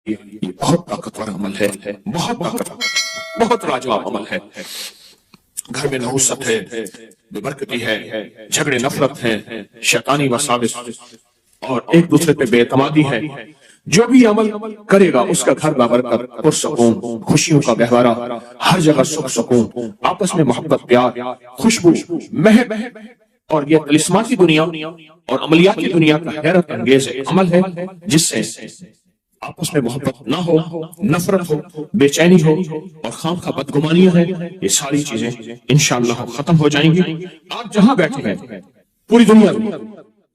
یہ بہت طاقتور عمل ہے، بہت لاجواب عمل ہے۔ گھر میں نحوست ہے، بے برکتی ہے، جھگڑے نفرت ہیں، شیطانی وساوس اور ایک دوسرے پہ بے اعتمادی ہے، جو بھی عمل کرے گا اس کا گھر بابرکت، پرسکون، خوشیوں کا گہوارہ، ہر جگہ سکھ سکون، آپس میں محبت، پیار، خوشبو، مہک، اور یہ طلسماتی دنیا اور عملیاتی دنیا کا حیرت انگیز عمل ہے جس سے آپس میں محبت نہ ہو، نفرت ہو، بے چینی ہو اور خام خواہ بدگمانیاں ہیں، یہ ساری چیزیں انشاءاللہ ختم ہو جائیں گی۔ آپ جہاں بیٹھے ہیں پوری دنیا میں،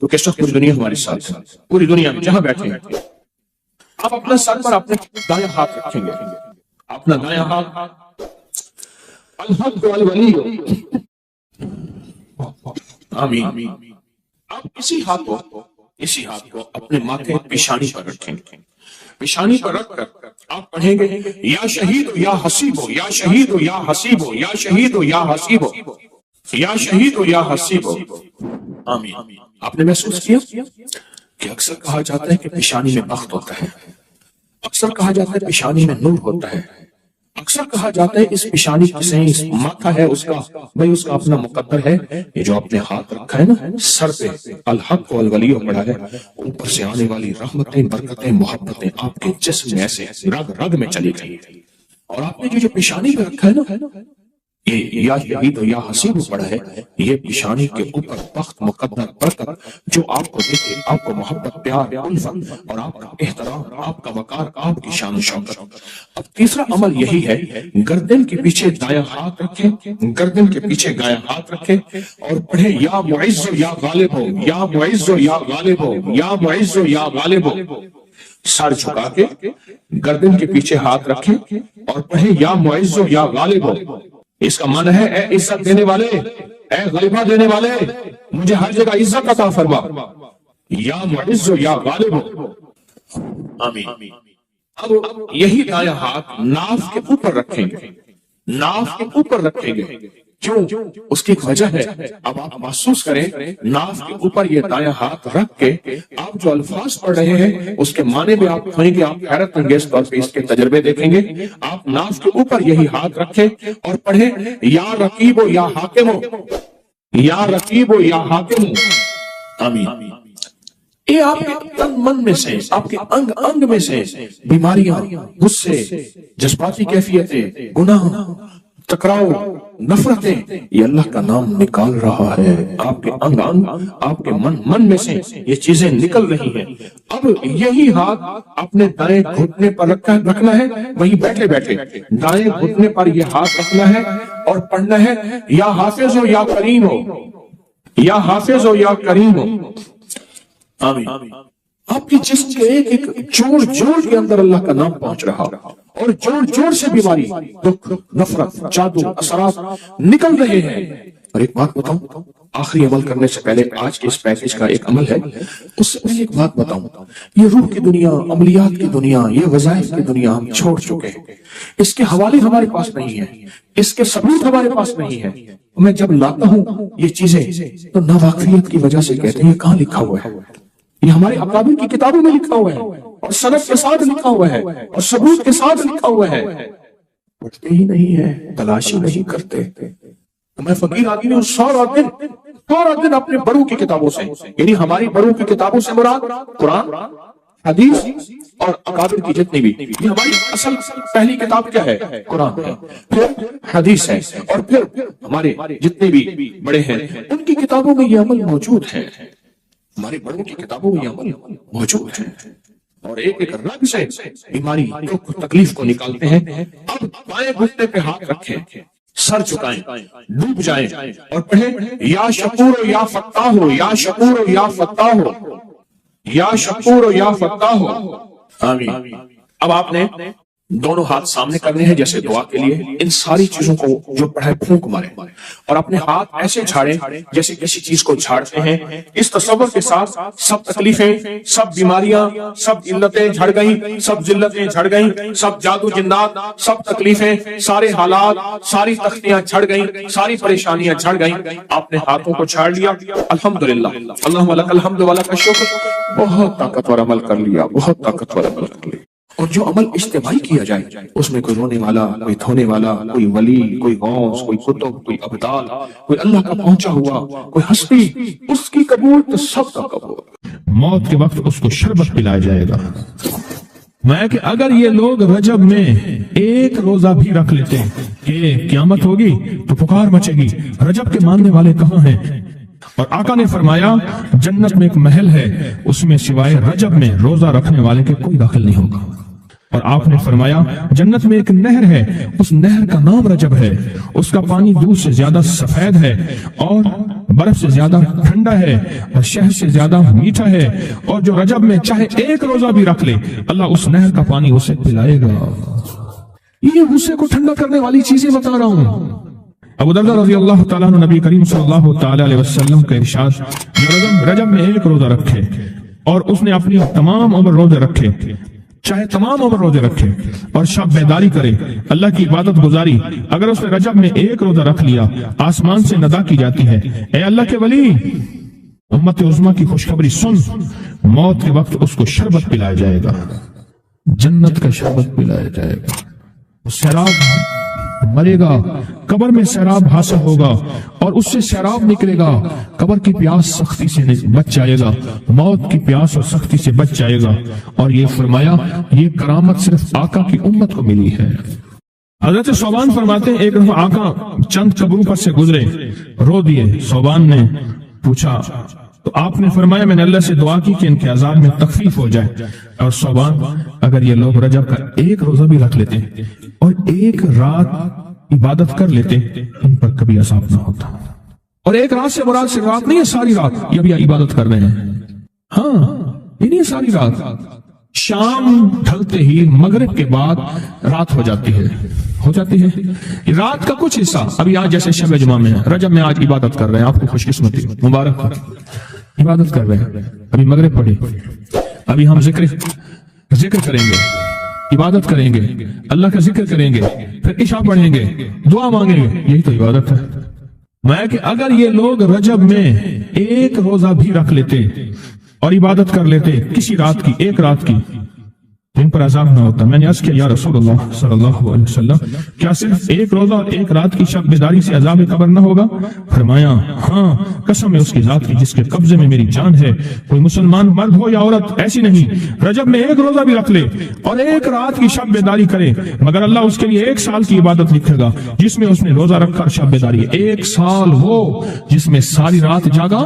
تو کس وقت پوری دنیا ہمارے ساتھ ہے، پوری دنیا میں جہاں بیٹھے ہیں آپ اپنا سر پر اپنے دائیں ہاتھ رکھیں گے، اپنا دائیں ہاتھ الحق والولی، آمین۔ آپ اسی ہاتھ کو اپنے ماتھے پیشانی پر رکھیں گے، پیشانی پر رکھ کر آپ پڑھیں گے یا شہید یا حسیب ہو، یا شہید ہو یا حسیب ہو، یا شہید ہو یا حسیب ہو، یا شہید ہو یا حسیب ہو، آمین۔ آپ نے محسوس کیا کہ اکثر کہا جاتا ہے کہ پیشانی میں بخت ہوتا ہے، اکثر کہا جاتا ہے پیشانی میں نور ہوتا ہے، اکثر کہا جاتا ہے اس پیشانی سے اس ماتھا ہے اس کا، بھئی اس کا اپنا مقدر ہے۔ یہ جو آپ نے ہاتھ رکھا ہے نا سر پہ، الحق والولی پڑھا ہے، اوپر سے آنے والی رحمتیں، برکتیں، محبتیں آپ کے جسم میں ایسے رگ رگ میں چلی گئی، اور آپ نے جو پیشانی پہ رکھا ہے نا، یہ یا شہید یا حسیب پڑھا ہے، یہ پیشانی کے اوپر بخت، مقدر، برکت جو آپ کو دیکھے، آپ کو محبت، پیار، الفت اور آپ کا احترام، آپ کا وقار، آپ کی شان و شوکت۔ اب تیسرا عمل یہی ہے، گردن کے پیچھے دایاں ہاتھ رکھیں، گردن کے پیچھے دایاں ہاتھ رکھیں اور پڑھیں یا معز یا غالب ہو، یا معز یا غالب ہو، یا معز یا غالب ہو۔ سر جھکا کے گردن کے پیچھے ہاتھ رکھیں اور پڑھیں یا معز یا غالب ہو۔ اس کا معنی ہے اے عزت دینے والے، اے غلبہ دینے والے، مجھے ہر جگہ عزت عطا فرما، یا معز یا غالب ہو، آمین۔ اب یہی دایاں ہاتھ ناف کے اوپر رکھیں گے، ناف کے اوپر رکھیں گے، کیوں؟ اس کی ایک وجہ ہے، اب آپ محسوس کریں ناف کے اوپر یہ دایاں ہاتھ رکھ کے آپ جو الفاظ پڑھ رہے ہیں اس کے معنی میں آپ کہیں گے، آپ حیرت انگیز طور پہ اس کے تجربے دیکھیں گے۔ آپ ناف کے اوپر یہی ہاتھ رکھیں اور پڑھیں یا رقیب ہو یا حاکم ہو، یا رقیب ہو یا حاکم ہو، آمین۔ یہ آپ کے تن من میں سے، آپ کے انگ انگ میں سے بیماریاں، غصے، جذباتی کیفیتیں، گناہ، تکراؤ، نفرتیں، یہ اللہ کا نام نکال رہا ہے۔ آپ کے انگ انگ، آپ کے من میں سے یہ چیزیں نکل رہی ہیں۔ اب یہی ہاتھ اپنے دائیں گھٹنے پر رکھنا ہے، وہیں بیٹھے بیٹھے دائیں گھٹنے پر یہ ہاتھ رکھنا ہے اور پڑھنا ہے یا حافظ ہو یا کریم ہو، یا حافظ ہو یا کریم ہو، آمین۔ آپ کے جسم کے ایک ایک جوڑ جوڑ کے اندر اللہ کا نام پہنچ رہا اور جوڑ جوڑ سے بیماری، دکھ، نفرت، جادو، اثرات نکل رہے ہیں۔ اور ایک بات بتاؤں، آخری عمل کرنے سے پہلے آج کے اس پیکج کا ایک عمل ہے، اس سے پہلے ایک بات بتاؤں، یہ روح کی دنیا، عملیات کی دنیا، یہ وظائف کی دنیا ہم چھوڑ چکے ہیں، اس کے حوالے ہمارے پاس نہیں ہیں، اس کے ثبوت ہمارے پاس نہیں ہے۔ میں جب لاتا ہوں یہ چیزیں تو ناواقفیت کی وجہ سے کہتے ہیں یہ کہاں لکھا ہوا ہے؟ یہ ہمارے اکابر کی کتابوں میں لکھا ہوا ہے اور سند کے ساتھ لکھا ہوا ہے اور ثبوت کے ساتھ لکھا ہوا ہے، پڑھتے ہی نہیں ہے، تلاشی نہیں کرتے۔ میں فقیر آدمی ہوں، سارا دن اپنے بڑوں کی کتابوں سے، یعنی ہماری بڑوں کی کتابوں سے مراد قرآن، حدیث اور اکابر کی جتنی بھی، یہ ہماری اصل پہلی کتاب کیا ہے؟ قرآن ہے، پھر حدیث ہے، اور پھر ہمارے جتنے بھی بڑے ہیں ان کی کتابوں میں یہ عمل موجود ہے، ہمارے بڑوں کی کتابوں میں یہ عمل موجود ہے، اور ایک ایک رگ سے بیماری، دکھ، تکلیف کو نکالتے ہیں۔ اب بائیں گھٹنے پہ ہاتھ رکھیں، سر جھکائیں، ڈوب جائیں اور پڑھیں یا شکور ہو یا فتاح ہو، یا شکور ہو یا فتاح ہو، یا شکور ہو یا فتاح ہو، آمین۔ اب آپ نے دونوں ہاتھ سامنے کرنے ہیں جیسے دعا کے لیے، ان ساری چیزوں کو جو پڑھے پھونک مارے اور اپنے ہاتھ ایسے جھاڑیں جیسے کسی چیز کو جھاڑتے ہیں، اس تصور کے ساتھ سب تکلیفیں، سب بیماریاں، سب علتیں جھڑ گئیں، سب ذلتیں جھڑ گئیں، سب جادو جنات، سب تکلیفیں، سارے حالات، ساری تختیاں جھڑ گئیں، ساری پریشانیاں جھڑ گئیں۔ آپ نے ہاتھوں کو جھاڑ لیا، الحمدللہ، اللہم لک الحمد ولک الشکر، بہت طاقتور عمل کر لیا، بہت طاقتور عمل کر لیا۔ اور جو عمل اجتماعی کیا جائے اس میں کوئی رونے والا، کوئی دھونے والا، کوئی ولی، کوئی غوث، کوئی قطب، کوئی ابدال، کوئی اللہ کا پہنچا ہوا، کوئی ہستی، اس کی قبول تو سب کا قبول۔ موت کے وقت اس کو شربت پلایا جائے گا۔ میں کہ اگر یہ لوگ رجب میں ایک روزہ بھی رکھ لیتے کہ قیامت ہوگی تو پکار مچے گی، رجب کے ماننے والے کہاں ہیں؟ اور آقا نے فرمایا جنت میں ایک محل ہے، اس میں سوائے رجب میں روزہ رکھنے والے کے کوئی داخل نہیں ہوگا۔ اور آپ نے فرمایا جنت میں ایک نہر ہے، اس نہر کا نام رجب ہے، اس کا پانی دودھ سے زیادہ سفید ہے اور برف سے زیادہ ٹھنڈا ہے اور شہد سے زیادہ میٹھا ہے، اور جو رجب میں چاہے ایک روزہ بھی رکھ لے اللہ اس نہر کا پانی اسے پلائے گا۔ یہ غصے کو ٹھنڈا کرنے والی چیزیں بتا رہا ہوں۔ ابو درداء رضی اللہ تعالیٰ عنہ نبی کریم صلی اللہ تعالیٰ علیہ وسلم کا ارشاد، جو رجب میں ایک روزہ رکھے اور اس نے اپنی تمام عمر روزے رکھے، چاہے تمام عمر روزے رکھے اور شب بیداری کرے، اللہ کی عبادت گزاری، اگر اس نے رجب میں ایک روزہ رکھ لیا آسمان سے ندا کی جاتی ہے، اے اللہ کے ولی امت عظمیٰ کی خوشخبری سن، موت کے وقت اس کو شربت پلایا جائے گا، جنت کا شربت پلایا جائے گا، سیراب مرے گا، قبر میں سیراب حاصل ہوگا اور اس سے سیراب نکلے گا، قبر کی پیاس سختی سے بچ جائے گا، موت کی پیاس اور سختی سے بچ جائے گا۔ اور یہ فرمایا یہ کرامت صرف آقا کی امت کو ملی ہے۔ حضرت صوبان فرماتے ہیں ایک دفعہ آقا چند قبروں پر سے گزرے، رو دیے۔ صوبان نے پوچھا تو آپ نے فرمایا میں نے اللہ سے دعا کی کہ ان کے عذاب میں تخفیف ہو جائے، اور صوبان اگر یہ لوگ رجب کا ایک روزہ بھی رکھ لیتے اور ایک رات عبادت کر لیتے ان پر کبھی عذاب نہ ہوتا۔ اور ایک رات سے مراد سے رات نہیں ہے، ساری رات یہ ابھی عبادت کر رہے ہیں، ہاں یہ نہیں ہے ساری رات، شام ڈھلتے ہی مغرب کے بعد رات ہو جاتی ہے رات کا کچھ حصہ، ابھی آج جیسے شب جمعہ میں ہے، رجب میں آج عبادت کر رہے ہیں، آپ کو خوش قسمتی مبارک، عبادت کر رہے ہیں، ابھی مغرب پڑھی، ابھی ہم ذکر کریں گے، عبادت کریں گے، اللہ کا ذکر کریں گے، پھر عشاء پڑھیں گے، دعا مانگیں گے، یہی تو عبادت ہے۔ میں کہ اگر یہ لوگ رجب میں ایک روزہ بھی رکھ لیتے اور عبادت کر لیتے کسی رات کی، ایک رات کی، تو ان پر عذاب نہ ہوتا۔ میں نے عرض کیا یا رسول اللہ صلی اللہ علیہ وسلم کیا صرف ایک روزہ اور ایک رات کی شب بیداری سے عذاب قبر نہ ہوگا؟ فرمایا ہاں، قسم ہے اس کی ذات کی جس کے قبضے میں میری جان ہے، کوئی مسلمان مرد ہو یا عورت ایسی نہیں رجب میں ایک روزہ بھی رکھ لے اور ایک رات کی شب بیداری کرے مگر اللہ اس کے لیے ایک سال کی عبادت لکھے گا جس میں اس نے روزہ رکھا اور شب بیداری، ایک سال وہ جس میں ساری رات جاگا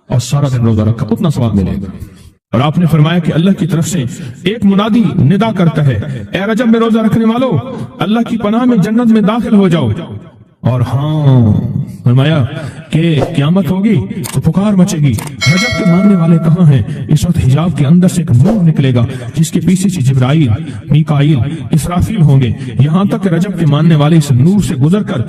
اور سارا دن روزہ رکھا، اتنا ثواب ملے گا۔ اور آپ نے فرمایا کہ اللہ کی طرف سے ایک منادی ندا کرتا ہے، اے رجب میں روزہ رکھنے والو اللہ کی پناہ میں جنت میں داخل ہو جاؤ۔ اور ہاں فرمایا کہ قیامت ہوگی تو پکار مچے گی، رجب کے ماننے والے کہاں ہیں؟ اس وقت حجاب کے اندر سے ایک نور نکلے گا جس کے پیچھے سے جبرائیل، میکائیل، اسرافیل ہوں گے، یہاں تک کہ رجب کے ماننے والے اس نور سے گزر کر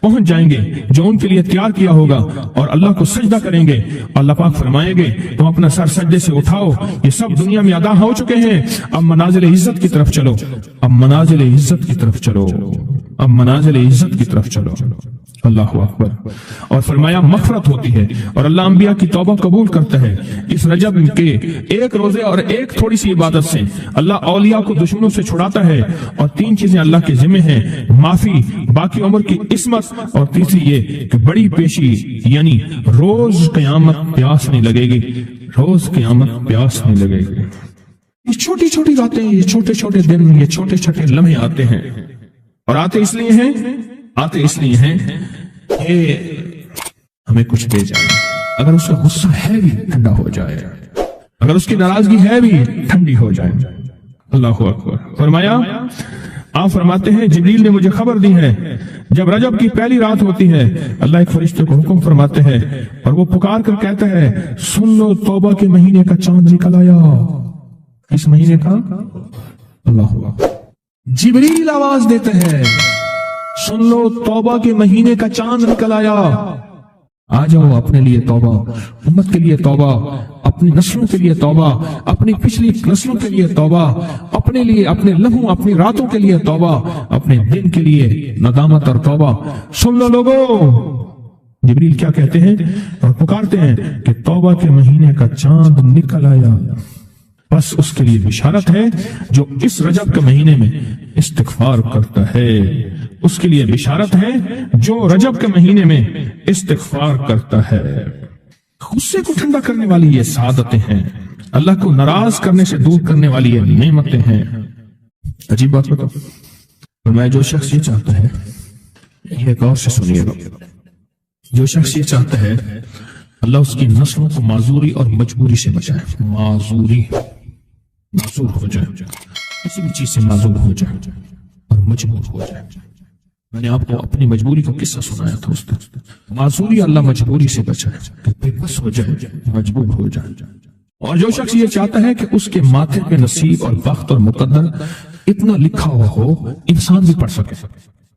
پہنچ جائیں گے جو ان کے لیے تیار کیا ہوگا اور اللہ کو سجدہ کریں گے۔ اللہ پاک فرمائیں گے تم اپنا سر سجدے سے اٹھاؤ، یہ سب دنیا میں ادا ہو چکے ہیں، اب منازل عزت کی طرف چلو، اب منازل عزت کی طرف چلو، اب منازل عزت کی طرف چلو۔ اللہ اکبر۔ اور فرمایا مغفرت ہوتی ہے اور اللہ انبیاء کی توبہ قبول کرتا ہے۔ اس رجب کے ایک روزے اور ایک تھوڑی سی عبادت سے اللہ اولیاء کو دشمنوں سے چھڑاتا ہے، اور تین چیزیں اللہ کے ذمہ ہیں، معافی، باقی عمر کی عصمت، اور تیسری یہ کہ بڑی پیشی، یعنی روز قیامت پیاس نہیں لگے گی، روز قیامت پیاس نہیں لگے گی۔ یہ چھوٹی چھوٹی باتیں، یہ چھوٹے چھوٹے دن، یہ چھوٹے چھوٹے لمحے آتے ہیں، اور آتے اس لیے ہیں کہ ہمیں کچھ دے جائے، اگر اس کا غصہ ہے بھی ٹھنڈا ہو جائے، اگر اس کی ناراضگی ہے بھی ٹھنڈی ہو جائے۔ اللہ اکبر۔ فرمایا آپ فرماتے ہیں جبریل نے مجھے خبر دی ہے جب رجب کی پہلی رات ہوتی ہے اللہ ایک فرشتے کو حکم فرماتے ہیں اور وہ پکار کر کہتا ہے سن لو توبہ کے مہینے کا چاند نکل آیا۔ اس مہینے کا اللہ جبریل آواز دیتے ہیں سن لو توبہ کے مہینے کا چاند نکل آیا، آ جاؤ اپنے لیے توبہ، امت کے لیے توبہ، اپنی نسلوں کے لیے توبہ، اپنی پچھلی نسلوں کے لیے توبہ، اپنے لیے، اپنے لمحوں، اپنی راتوں کے لیے توبہ، اپنے دن کے لیے ندامت اور توبہ۔ سن لو لوگو، جبریل کیا کہتے ہیں اور پکارتے ہیں کہ توبہ کے مہینے کا چاند نکل آیا۔ بس اس کے لیے بشارت ہے جو اس رجب کے مہینے میں استغفار کرتا ہے، اس کے لیے بشارت ہے جو رجب کے مہینے میں استغفار کرتا ہے۔ غصے کو ٹھنڈا کرنے والی یہ سعادتیں ہیں، اللہ کو ناراض کرنے سے دور کرنے والی یہ نعمتیں ہیں۔ عجیب بات بتاؤ، فرمایا جو شخص یہ چاہتا ہے، یہ غور سے سنیے گا، جو شخص یہ چاہتا ہے اللہ اس کی نسلوں کو معذوری اور مجبوری سے بچائے، معذور ہو جائے، کسی بھی چیز سے معذور ہو جائے اور مجبور ہو جائے۔ میں نے آپ کو اپنی مجبوری کا قصہ سنایا تھا، اس معذوری اللہ مجبوری سے بچائے کہ بے بس ہو جائے، مجبور ہو جائے۔ اور جو شخص یہ چاہتا ہے کہ اس کے ماتھے پہ نصیب اور بخت اور مقدر اتنا لکھا ہوا ہو انسان بھی پڑھ سکے،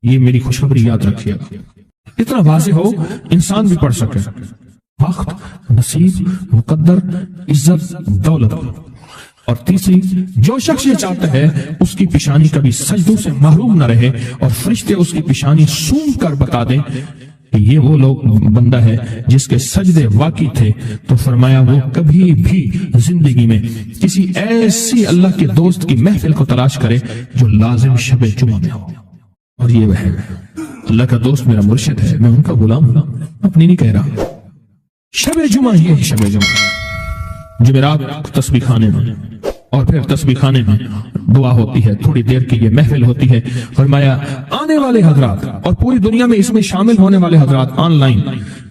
یہ میری خوشخبری یاد رکھیے گا، اتنا واضح ہو انسان بھی پڑھ سکے، وقت، نصیب، مقدر، عزت، دولت۔ اور تیسری، جو شخص یہ چاہتا ہے اس کی پیشانی کبھی سجدوں سے محروم نہ رہے اور فرشتے اس کی پیشانی سونگ کر بتا دیں کہ یہ وہ لوگ بندہ ہے جس کے سجدے واقعی تھے، تو فرمایا وہ کبھی بھی زندگی میں کسی ایسی اللہ کے دوست کی محفل کو تلاش کرے جو لازم شب جمعہ میں ہو۔ اور یہ وہ ہے، اللہ کا دوست میرا مرشد ہے، میں ان کا غلام ہوں، اپنی نہیں کہہ رہا۔ شب جمعہ یہ شب جمعہ، جمعرات تسبیح خانے میں، اور پھر تسبیح خانے میں دعا ہوتی ہے، تھوڑی دیر کی یہ محفل ہوتی ہے۔ فرمایا آنے والے حضرات اور پوری دنیا میں اس میں شامل ہونے والے حضرات آن لائن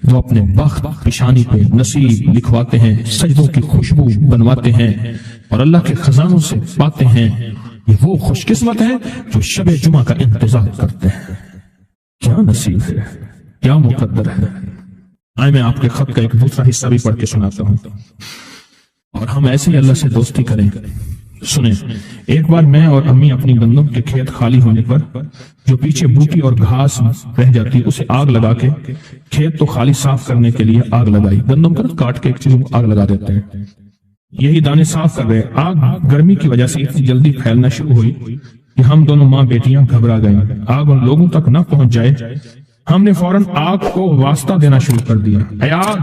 جو اپنے بخت پیشانی پہ نصیب لکھواتے ہیں، سجدوں کی خوشبو بنواتے ہیں اور اللہ کے خزانوں سے پاتے ہیں، یہ وہ خوش قسمت ہیں جو شب جمعہ کا انتظار کرتے ہیں۔ کیا نصیب ہے، کیا مقدر ہے۔ آئے میں آپ کے خط کا ایک دوسرا حصہ بھی پڑھ کے سناتا ہوں اور ہم ایسے ہی اللہ سے دوستی کریں۔ سنیں، ایک بار میں اور امی اپنی گندم کے کھیت خالی ہونے پر جو پیچھے بوٹی اور گھاس رہ جاتی اسے آگ لگا کے کھیت تو خالی صاف کرنے کے لیے آگ لگائی، گندم کا کاٹ کے ایک چیز آگ لگا دیتے ہیں، یہی دانے صاف کر رہے، آگ گرمی کی وجہ سے اتنی جلدی پھیلنا شروع ہوئی کہ ہم دونوں ماں بیٹیاں گھبرا گئیں، آگ ان لوگوں تک نہ پہنچ جائے۔ ہم نے فوراً آگ کو واسطہ دینا شروع کر دیا، اے آگ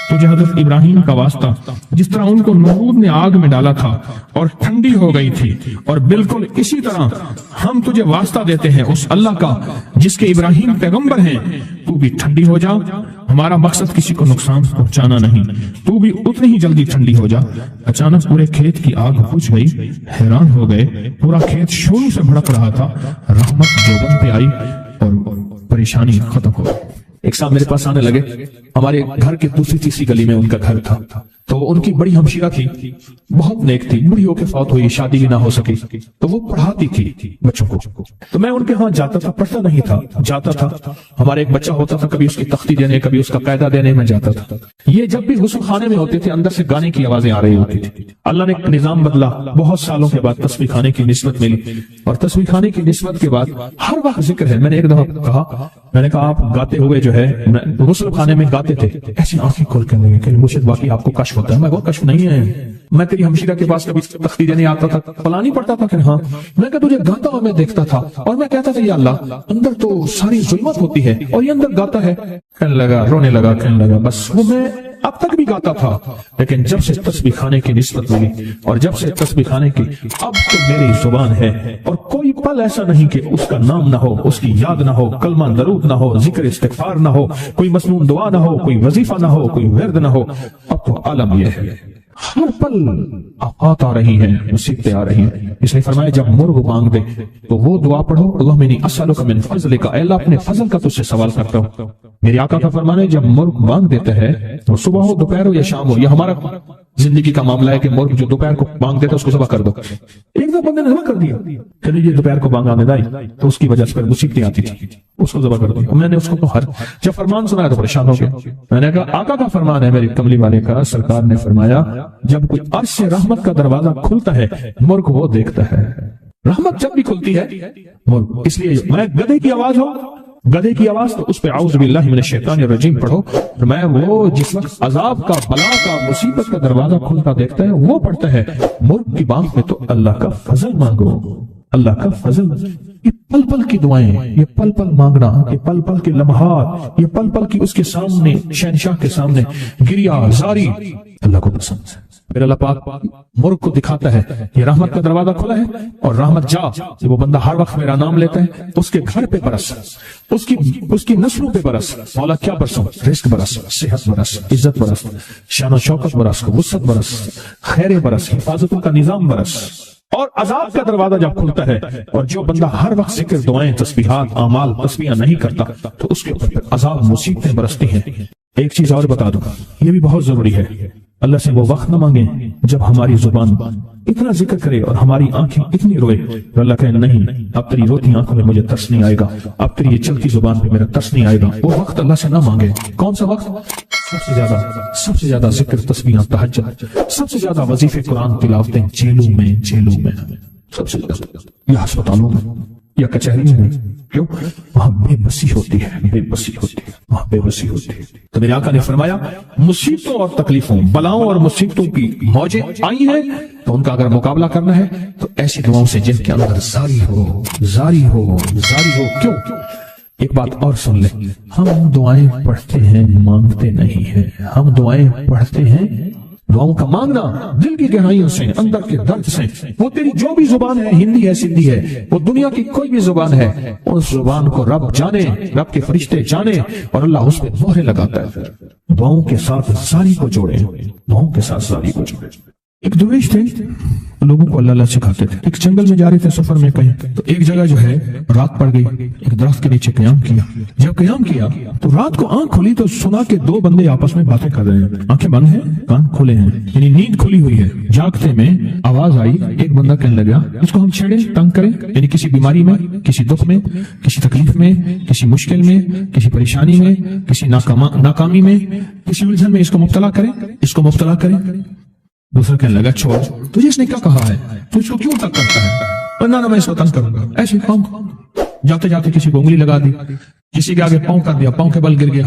تجھے حضرت ابراہیم کا واسطہ، جس طرح ان کو نمرود نے آگ میں ڈالا تھا اور ٹھنڈی ہو گئی تھی، اور بالکل اسی طرح ہم تجھے واسطہ دیتے ہیں اس اللہ کا جس کے ابراہیم پیغمبر ہیں، تو بھی ٹھنڈی ہو جا، ہمارا مقصد کسی کو نقصان پہنچانا نہیں، تو بھی اتنی ہی جلدی ٹھنڈی ہو جا۔ اچانک پورے کھیت کی آگ بجھ گئی، حیران ہو گئے، پورا کھیت شروع سے بھڑک رہا تھا، رحمت جوبن پہ آئی اور پریشانی ختم ہو گئی۔ ایک صاحب میرے پاس آنے لگے، ہمارے گھر کے دوسری تیسری گلی میں ان کا گھر تھا، تو ان کی بڑی ہمشیرہ تھی، بہت نیک تھی، بڑی ہو کے فوت ہوئی، شادی بھی نہ ہو سکی، تو وہ پڑھاتی تھی بچوں کو، تو میں ان کے ہاں جاتا تھا، پڑھتا نہیں تھا، جاتا تھا، ہمارا ایک بچہ ہوتا تھا، کبھی اس کی تختی دینے، کبھی اس کا قاعدہ دینے میں جاتا تھا۔ یہ جب بھی غسل خانے میں ہوتے تھے اندر سے گانے کی آوازیں آ رہی ہوتی تھی۔ اللہ نے ایک نظام بدلا، بہت سالوں کے بعد تسبیح خانے کی نسبت ملی، اور تسبیح خانے کی نسبت کے بعد ہر وقت ذکر ہے۔ میں نے ایک دفعہ کہا، میں نے کہا آپ گاتے ہوئے جو ہے غسل خانے میں گاتے تھے، ایسی آنکھیں کھول کے لگے کہ مرشد واقعی آپ کو کشف ہوتا ہے۔ میں وہ کشف نہیں ہے، میں تیری ہمشیرہ کے پاس کبھی تختی دینے آتا تھا، فلانی پڑھتا تھا کہ ہاں، میں کہ تجھے گاتا ہوا میں دیکھتا تھا، اور میں کہتا تھا یا اللہ اندر تو ساری ظلمت ہوتی ہے اور یہ اندر گاتا ہے۔ کہنے لگا، رونے لگا، کہنے لگا بس وہ میں اب تک بھی گاتا تھا، لیکن جب سے تسبیح خانے کی نسبت ملی اور جب سے تسبیح خانے کی اب تو میری زبان ہے، اور کوئی پل ایسا نہیں کہ اس کا نام نہ ہو، اس کی یاد نہ ہو، کلمہ درود نہ ہو، ذکر استغفار نہ ہو، کوئی مسنون دعا نہ ہو، کوئی وظیفہ نہ ہو، کوئی ورد نہ ہو۔ اب تو عالم یہ ہے، ہر پل آفات آ رہی ہیں، مصیبتیں آ رہی ہیں، اس لیے فرمایا جب مرغ مانگ دے تو وہ دعا پڑھو، اللہم انی اسألک من فضلک، اے اللہ اپنے فضل کا تجھ سے سوال کرتا ہوں۔ میرے آقا کا فرمان ہے جب مرغ مانگ دیتا ہے تو صبح ہو، دوپہر ہو یا شام ہو، یہ ہمارا زندگی کا معاملہ ہے کہ مرغ جو دوپہر کو مانگ دیتا ہے اس کو ذبح کر دو۔ ایک دفعہ بندے نے ذبح کر دیا، چلیے دوپہر کو مانگ آنے دائی تو اس کی وجہ سے مصیبتیں آتی تھی، اس کو ذبح کر دیا۔ میں نے اس کو جب فرمان سنایا تو پریشان ہو گیا، میں نے کہا آقا کا فرمان ہے، میری کملی والے کا، سرکار نے فرمایا جب کوئی عرش سے رحمت کا دروازہ کھلتا ہے مرغ وہ دیکھتا ہے۔ رحمت جب بھی کھلتی ہے مرغ، اس لیے میں گدھے کی آواز ہو، گدھے کی آواز تو اس پہ اعوذ باللہ من الشیطان الرجیم پڑھو، میں وہ جس وقت عذاب کا، بلا کا، مصیبت کا دروازہ کھلتا دیکھتا ہے وہ پڑھتا ہے۔ مرغ کی بانگ میں تو اللہ کا فضل مانگو، اللہ کا فضل۔ یہ پل پل کی دعائیں، یہ پل پل مانگنا، یہ پل پل کے لمحات، یہ پل پل کی اس کے سامنے، شہنشاہ کے سامنے گریا زاری، اللہ کو پسند ہے۔ پھر اللہ پاک مرغ کو دکھاتا ہے یہ رحمت کا دروازہ کھلا ہے اور رحمت جا، کہ وہ بندہ ہر وقت میرا نام لیتا ہے اس کے گھر پہ برس، اس کی نسلوں پہ برس، مولا کیا برسوں، رزق برس، صحت برس، عزت برس، شان و شوکت برس، وسعت برس، خیر برس، حفاظتوں کا نظام برس۔ اور عذاب کا دروازہ جب کھلتا ہے اور جو بندہ ہر وقت ذکر، دعائیں، تسبیحات، اعمال، تسبیحاں نہیں کرتا تو اس کے اوپر پھر عذاب، مصیبتیں برستی ہیں۔ ایک چیز اور بتا دوں، یہ بھی بہت ضروری ہے، اللہ سے وہ وقت نہ مانگیں جب ہماری زبان اتنا ذکر کرے اور ہماری آنکھیں اتنی روئے اور اللہ کہے نہیں، اب تیری روتی آنکھوں میں مجھے ترس نہیں آئے گا، اب تیری یہ چلتی زبان پہ میرا ترس نہیں آئے گا۔ وہ وقت اللہ سے نہ مانگے۔ کون سا وقت؟ سب سے زیادہ ذکر، تسبیحاں، تہجد، سب سے زیادہ وظیفے، قرآن تلاوتیں، جیلوں میں سب سے زیادہ، یا ہسپتالوں میں یا کچہریوں میں۔ کیوں؟ وہاں بے بسی ہوتی ہے، وہاں بے بسی ہوتی ہے۔ تو میرے آقا نے فرمایا مصیبتوں اور تکلیفوں، بلاؤں اور مصیبتوں کی موجیں آئی ہیں تو ان کا اگر مقابلہ کرنا ہے تو ایسی دعاؤں سے جن کے اندر زاری ہو۔ کیوں؟ ایک بات اور سن لیں، ہم دعائیں پڑھتے ہیں، مانگتے نہیں ہیں۔ ہم دعائیں پڑھتے ہیں، دعاؤں کا مانگنا دل کی گہرائیوں سے، اندر کے درد سے۔ وہ تیری جو بھی زبان ہے، ہندی ہے، سندھی ہے، وہ دنیا کی کوئی بھی زبان ہے، اس زبان کو رب جانے، رب کے فرشتے جانے، اور اللہ اس پہ مہریں لگاتا ہے۔ دعاؤں کے ساتھ زاری کو جوڑے، ایک درویش تھے، لوگوں کو اللہ سکھاتے تھے۔ ایک جنگل میں جا رہے تھے سفر میں کہیں، تو ایک جگہ جو ہے رات پڑ گئی، ایک درخت کے نیچے قیام کیا۔ جب قیام کیا تو رات کو آنکھ کھلی تو سنا کہ دو بندے آپس میں باتیں کر رہے ہیں، آنکھیں بند ہیں، کان کھلے ہیں، یعنی نیند کھلی ہوئی ہے۔ جاگتے میں آواز آئی، ایک بندہ کہنے لگا اس کو ہم چھیڑیں، تنگ کریں، یعنی کسی بیماری میں، کسی دکھ میں، کسی تکلیف میں، کسی مشکل میں، کسی پریشانی میں، کسی ناکامی میں، کسی الجھن میں اس کو مبتلا کریں۔ دوسرا کہنے لگا چھوڑ، تجھے اس نے کیا کہا ہے، تو اس کو کیوں تنگ کرتا ہے؟ نہ میں اس کو تنگ کروں گا۔ ایسے قوم جاتے جاتے کسی کو انگلی لگا دی، کسی کے آگے پاؤں کر دیا، پاؤں کے بل گر گیا۔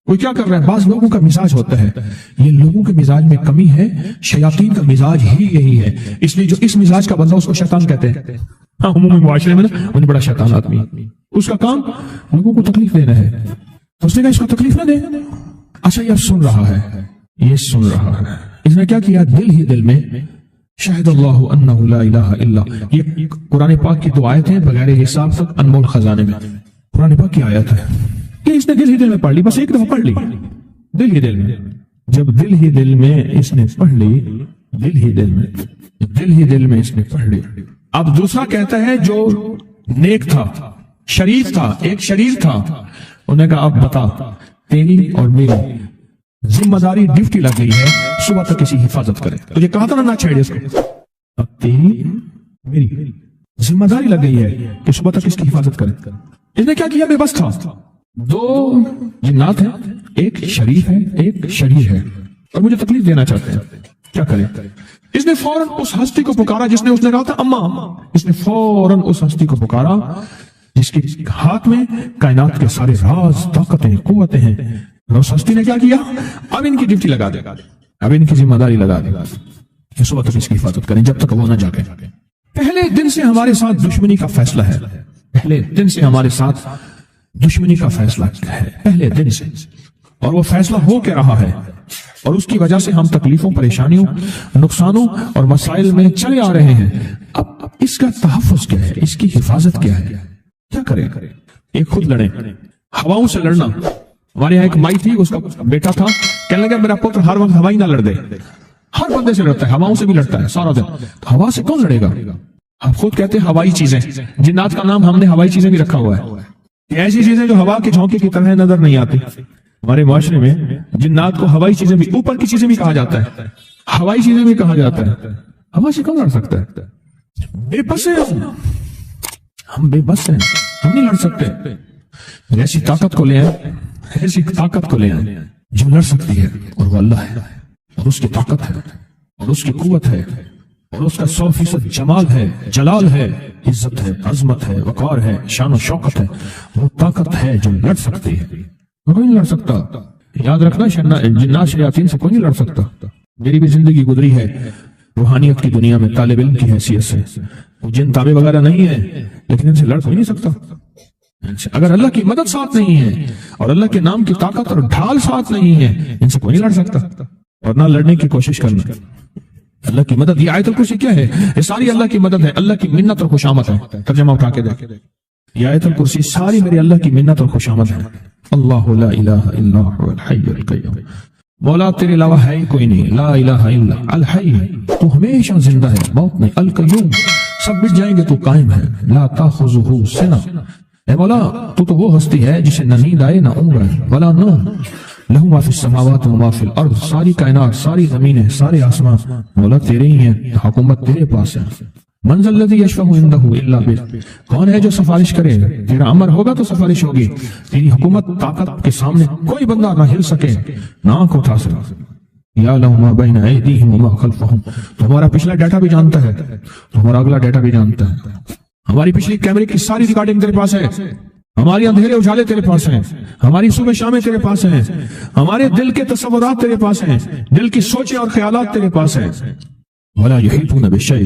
کوئی کیا کر رہا ہے؟ بعض لوگوں کا مزاج ہوتا ہے، یہ لوگوں کے مزاج میں کمی ہے، شیاطین کا مزاج ہی یہی ہے، اس لیے جو اس مزاج کا بندہ اس کو شیطان کہتے ہیں۔ ہاں، عمومی معاشرے میں نا بڑا شیطان آدمی، اس کا کام لوگوں کو تکلیف دینا ہے، تو اس نے کہا اس کو تکلیف نہ دے۔ اچھا یہ سن رہا ہے، اس نے کیا کیا؟ دل ہی دل میں شاہد اللہ انہ لا الہ الا، یہ قرآن پاک کی دو آیتیں بغیر حساب تک انمول خزانے میں، قرآن پاک کی آیت ہے کہ اس نے دل ہی دل میں پڑھ لی، بس ایک دفعہ پڑھ لی دل ہی دل میں۔ جب دل ہی دل میں اس نے پڑھ لی، دل ہی دل میں اس نے پڑھ لی۔ اب دوسرا کہتا ہے جو نیک تھا، شریف تھا، ایک شریف تھا، انہوں نے کہا اب بتا، تیری اور میری ذمہ داری ڈیوٹی لگ گئی ہے، صبح تک کسی حفاظت کرے۔ تجھے کہا تھا نہ چھیڑے اس کو، اب تیری میری ذمہ داری لگ گئی ہے کہ صبح تک اس کی حفاظت کرے۔ اس نے کیا کیا؟ بے بس تھا۔ دو جنات ہیں، ایک شریف ہے، ایک شریر ہے، اور مجھے تکلیف دینا چاہتے ہیں، کیا کرے؟ اس نے فوراً اس ہستی کو پکارا جس نے کہا تھا اماں، اس نے فوراً اس ہستی کو پکارا جس کے ہاتھ میں کائنات کے سارے راز، طاقتیں، قوتیں ہیں۔ اس ہستی نے کیا کیا؟ اب ان کی ڈیوٹی لگا دے، اب ان کی ذمہ داری لگا دے کہ صبح تک اس کی حفاظت کریں جب تک وہ نہ جاگے۔ پہلے دن سے ہمارے ساتھ دشمنی کا فیصلہ ہے، پہلے دن سے ہمارے ساتھ دشمنی کا فیصلہ ہے، پہلے دن سے، اور وہ فیصلہ ہو کے رہا ہے، اور اس کی وجہ سے ہم تکلیفوں، پریشانیوں، نقصانوں اور مسائل میں چلے آ رہے ہیں۔ اب اس کا تحفظ کیا ہے؟ اس کی حفاظت کیا ہے؟ کیا کریں؟ ایک خود لڑیں، ہواؤں سے لڑنا۔ ہمارے یہاں ایک مائی تھی، اس کا بیٹا تھا، کہنے لگا میرا پتر ہر وقت ہوائی نہ لڑ دے، ہر بندے سے لڑتا ہے، ہواؤں سے بھی لڑتا ہے سارا دن، تو ہوا سے کون لڑے گا؟ ہم خود کہتے ہیں ہوائی چیزیں، جنات کا نام ہم نے ہوائی چیزیں بھی رکھا ہوا ہے، ایسی چیزیں جو ہوا کے جھونکے کی طرح نظر نہیں آتی۔ ہمارے معاشرے میں جنات کو ہوائی چیزیں بھی، اوپر کی چیزیں بھی کہا جاتا ہے، ہوائی چیزیں بھی کہا جاتا ہے۔ ہوا سے کون لڑ سکتا ہے؟ بے بس ہیں ہم، بے بس ہیں، ہم نہیں لڑ سکتے۔ ایسی طاقت کو لے آئے، ایسی طاقت کو لے آئے جو لڑ سکتی ہے، اور وہ اللہ ہے، اور اس کی طاقت ہے، اور اس کی قوت ہے، اور اس کا 100% جمال ہے، جلال ہے، عزت ہے، عظمت ہے، وقار ہے، شان و شوکت ہے۔ وہ طاقت ہے جو لڑ سکتی ہے، کوئی نہیں لڑ سکتا۔ یاد رکھنا، جنات شیاطین سے کوئی نہیں لڑ سکتا۔ میری بھی زندگی گزری ہے روحانیت کی دنیا میں طالب علم کی حیثیت سے، وہ جن تابع وغیرہ نہیں ہے، لیکن ان سے لڑ کوئی نہیں سکتا۔ اگر اللہ کی مدد ساتھ نہیں ہے اور اللہ کے نام کی طاقت اور ڈھال ساتھ نہیں ہے، ان سے کوئی نہیں لڑ سکتا۔ اور نہ لڑنے کی کوشش کرنا. اللہ کی مدد. یہ آیت الکرسی کیا ہے؟ یہ ساری اللہ کی مدد ہے, اللہ کی منت اور خوشامد ہے. ترجمہ اٹھا کے دیکھ. یہ آیت الکرسی ساری میری اللہ کی منت اور خوشامد ہے. اللہ لا الہ الا هو الحی القیوم. مولا تیرے علاوہ ہے ہی کوئی نہیں. لا الہ الا الحی, تو ہمیشہ زندہ ہے, موت نہیں. القیوم, سب مٹ جائیں گے تو قائم ہے. لا تاخذہ سنہ, اے مولا تو وہ ہستی ہے جسے نہ نیند آئے نہ اونگ آئے. ولا نوم, لہو ما فی السماوات و ما فی الارض, ساری کائنات, ساری زمینیں, سارے آسمان مولا تیرے ہی ہیں, حکومت تیرے پاس ہے. من ذا الذی یشفع عندہ الا بہ, کون ہے جو سفارش کرے, تیرا امر ہوگا تو سفارش ہوگی. تیری حکومت طاقت کے سامنے کوئی بندہ نہ ہل سکے, نہ آنکھ اٹھا سکے. یا لہ ما بین ایدیہم وما خلفہم, تمہارا پچھلا ڈیٹا بھی جانتا ہے, تمہارا اگلا ڈیٹا بھی جانتا ہے. ہماری پچھلی کیمرے کی ساری ریکارڈنگ تیرے پاس ہے, ہماری اندھیرے اجالے تیرے پاس ہیں, ہماری صبح شامیں تیرے پاس ہیں, ہمارے دل کے تصورات تیرے پاس ہیں, دل کی سوچیں اور خیالات تیرے پاس ہیں. ولا یحیطون بشیء,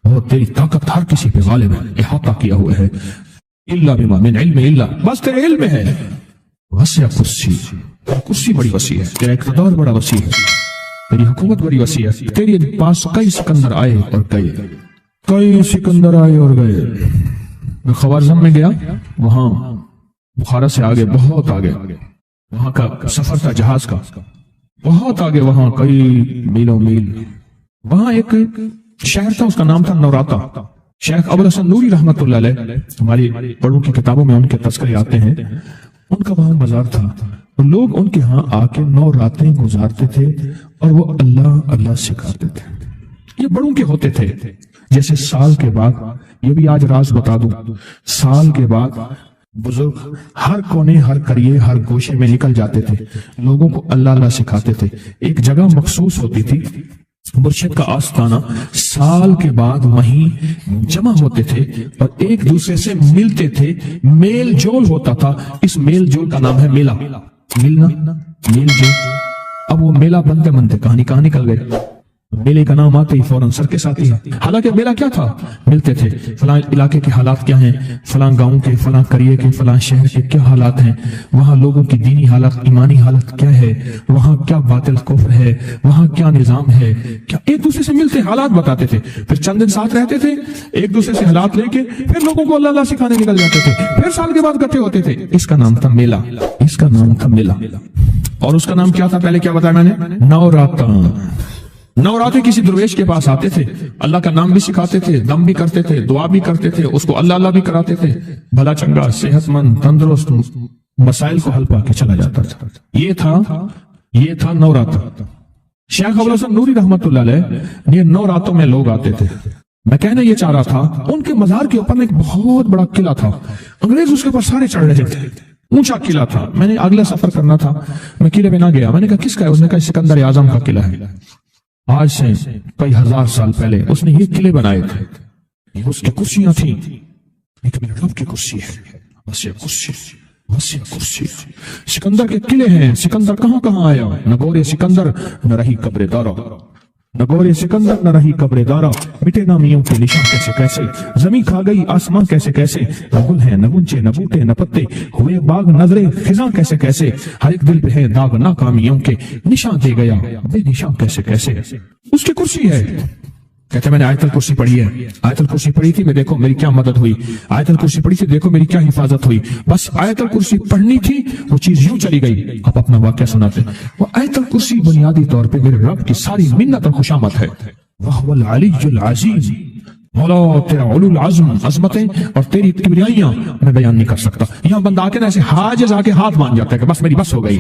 اور تیری طاقت ہر کسی پہ غالب ہے, احاطہ کیا ہوا ہے. الا بما من علم, الا بس تیرے علم ہے. وسع کرسی, کرسی بڑی وسیع ہے, تیرا اقتدار بڑا وسیع ہے, تیری حکومت بڑی وسیع ہے. تیرے پاس کئی سکندر آئے اور گئے, کئی سکندر آئے اور گئے. میں خوارزم میں گیا, وہاں بخارا سے آگے, بہت آگے, وہاں کا سفر تھا جہاز کا, بہت آگے, وہاں کئی میلوں میل. وہاں ایک شہر تھا, اس کا نام تھا نوراتا. شیخ ابوالحسن نوری رحمت اللہ علیہ, ہماری بڑوں کی کتابوں میں ان کے تذکرے آتے ہیں. ان کا وہاں مزار تھا, اور لوگ ان کے ہاں آ کے 9 راتیں گزارتے تھے, اور وہ اللہ اللہ سکھاتے تھے. یہ بڑوں کے ہوتے تھے. جیسے سال کے بعد, یہ بھی آج راز بتا دوں, سال کے بعد بزرگ ہر کونے, ہر کریے, ہر گوشے میں نکل جاتے تھے, لوگوں کو اللہ اللہ سکھاتے تھے. ایک جگہ مخصوص ہوتی تھی, مرشد کا آستانہ. سال کے بعد وہیں جمع ہوتے تھے اور ایک دوسرے سے ملتے تھے, میل جول ہوتا تھا. اس میل جول کا نام ہے میلہ. ملنا, میل جول. اب وہ میلہ بنتے بنتے کہاں نکل گئے. میلے کا نام آتے ہی فوراً سر کے ساتھ ہی, حالانکہ میلہ کیا تھا, ملتے تھے. فلاں علاقے کے حالات کیا ہیں, فلاں گاؤں کے, فلاں قریے کے, فلاں شہر کے کیا حالات ہیں, وہاں لوگوں کی دینی حالت, ایمانی حالت کیا ہے, وہاں کیا باطل کفر ہے, وہاں کیا نظام ہے, کیا. ایک دوسرے سے ملتے, حالات بتاتے تھے, پھر چند دن ساتھ رہتے تھے, ایک دوسرے سے حالات لے کے پھر لوگوں کو اللہ اللہ سکھانے نکل جاتے تھے. پھر سال کے بعد اکٹھے ہوتے تھے. اس کا نام تھا میلہ, اس کا نام تھا میلہ. اور اس کا نام کیا تھا, پہلے کیا بتایا میں نے, نوراتا. نوراتے کسی درویش کے پاس آتے تھے, اللہ کا نام بھی سکھاتے تھے, دم بھی کرتے تھے, دعا بھی کرتے تھے, اس کو اللہ اللہ بھی کراتے تھے. بھلا چنگا, صحت مند, تندرست, مسائل کو حل پا کے چلا جاتا تھا. یہ تھا نوراتا. شیخ ابوالحسن نوری رحمت اللہ علیہ, یہ 9 راتوں میں لوگ آتے تھے. میں کہنا یہ چاہ رہا تھا, ان کے مزار کے اوپر ایک بہت بڑا قلعہ تھا, انگریز اس کے اوپر سارے چڑھ رہے تھے. اونچا قلعہ تھا. میں نے اگلا سفر کرنا تھا, میں قلعے میں نہ گیا. میں نے کہا کس کا ہے, اس نے کہا سکندر اعظم کا قلعہ ہے. آج سے کئی ہزار سال پہلے اس نے یہ قلعے بنائے تھے. اس کی کرسیاں تھیں, ایک میرے رب کی کرسی ہے, وسیع کرسی, وسیع کرسی. سکندر کے قلعے ہیں. سکندر کہاں آیا, نہ گورے سکندر نہ رہی قبر دارا, نہ گورے سکندر نہ رہی قبر دارا. مٹے نامیوں کے نشان کیسے کیسے, زمین کھا گئی آسمان کیسے کیسے. نہ گل ہے, نہ گنچے, نہ بوٹے, نہ پتے, ہوئے باغ نظرے خزاں کیسے کیسے. ہر ایک دل پہ ہے داغ ناکامیوں کے, نشان دے گیا بے نشان کیسے کیسے. اس کی کرسی ہے. کہتے میں نے آیت الکرسی پڑھی ہے, آیت الکرسی پڑھی تھی, میں دیکھو میری کیا مدد ہوئی. آیت الکرسی پڑھی تھی, دیکھو میری کیا حفاظت ہوئی. بس آیت الکرسی پڑھنی تھی, وہ چیز یوں چلی گئی. اب اپنا واقعہ سناتے. وہ آیت الکرسی بنیادی طور پہ میرے رب کی ساری منت اور خوشامد ہے. وَهُوَ الْعَلِيُّ الْعَزِيزُ, مولا تیرا علو العظم, عظمتیں اور تیری کبریائیاں میں بیان نہیں کر سکتا. یہاں بندہ آ کے نا ایسے حاجز آ کے ہاتھ مان جاتا ہے کہ بس میری بس ہو گئی.